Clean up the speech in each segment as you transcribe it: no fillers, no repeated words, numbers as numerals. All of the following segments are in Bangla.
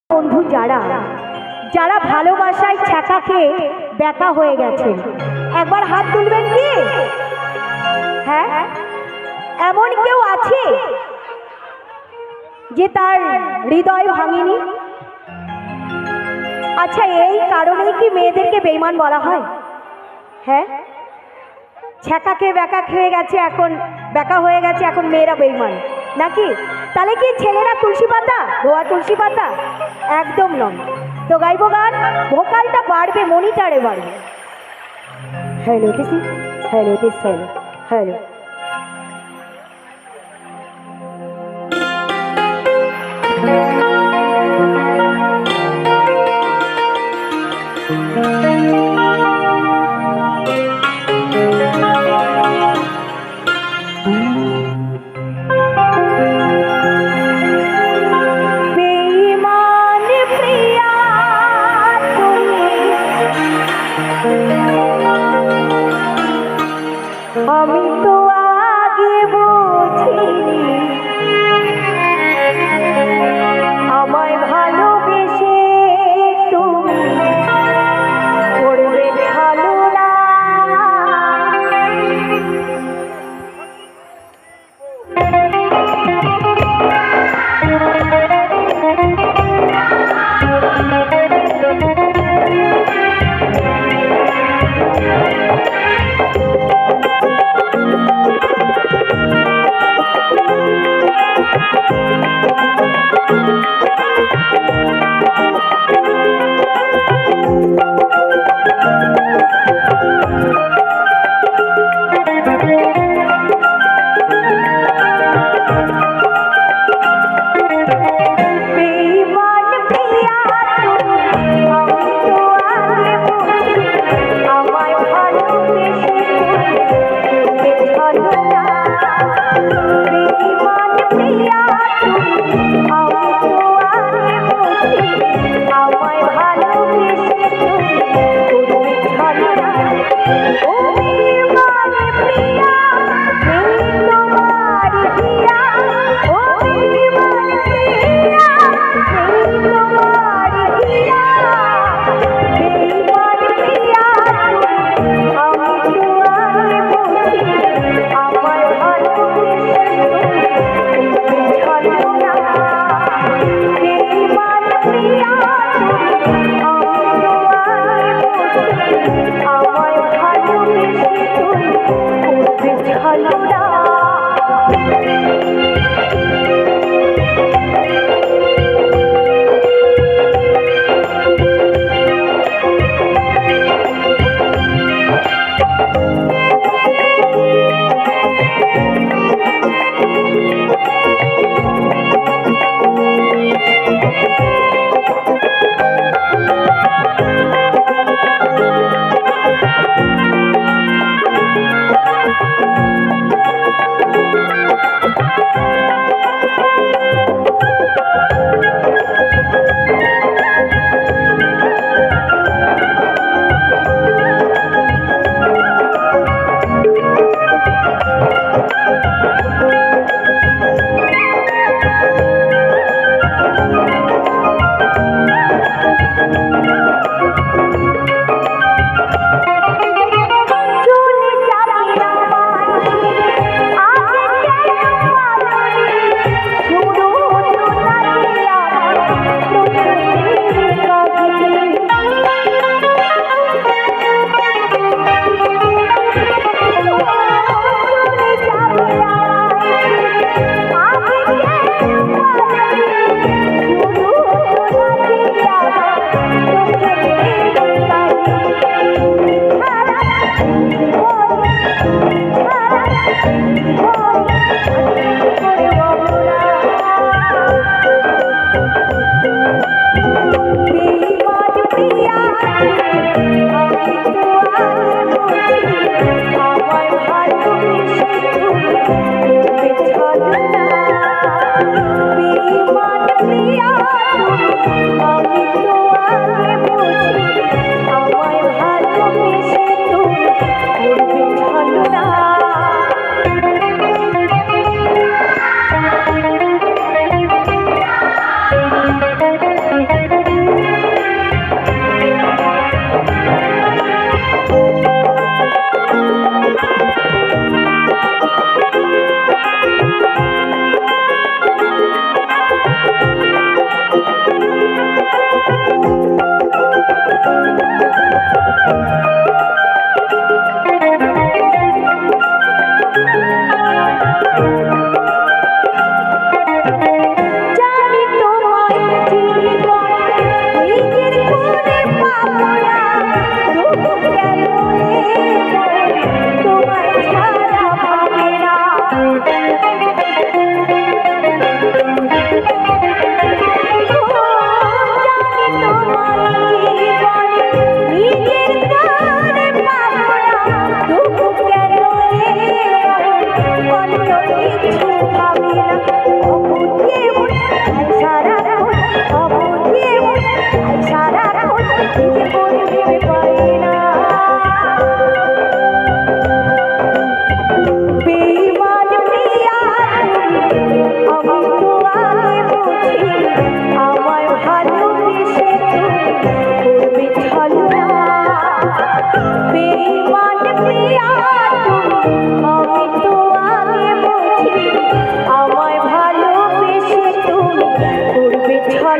বন্ধু যারা যারা ভালোবাসায় ছ্যাঁকা ব্যাকা হয়ে গেছে একবার হাত তুলবেন কি? হ্যাঁ, এমন কেউ আছে যে তার হৃদয় ভাঙেনি? আচ্ছা, এই কারণেই কি মেয়েদেরকে বেঈমান বলা হয়? হ্যাঁ, ছ্যাঁকা ব্যাকা খেয়ে গেছে, এখন ব্যাকা হয়ে গেছে, এখন মেয়েরা বেঈমান নাকি? তাহলে কি ছেলেরা তুলসী পাতা, ধোয়া তুলসী পাতা? একদম নয়। তো গাইব গান, ভোকালটা বাড়বে, মনিটারে বাড়বে। হ্যালো টিসি, হ্যালো টিস, হ্যালো হ্যালো। আমি তো আগে বুঝিনি আমায় ভালোবেসে তুমি করবে ভালো না।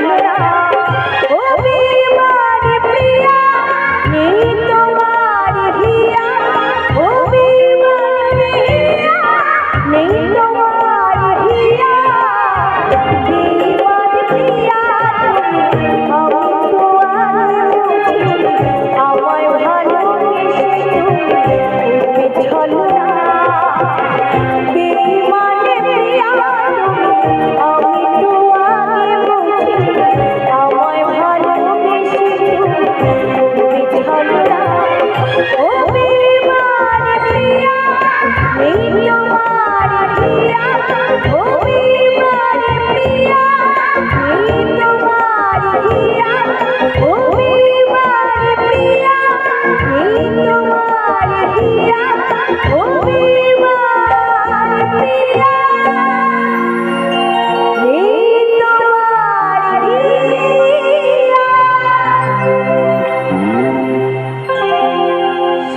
ছলো না ও বেঈমান প্রিয়া নেই তোমার হিয়া ও বেঈমান প্রিয়া নেই তোমার হিয়া বেঈমান প্রিয়া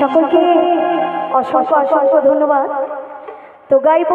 সকলকে অসংখ্য অসংখ্য ধন্যবাদ। তো গাইব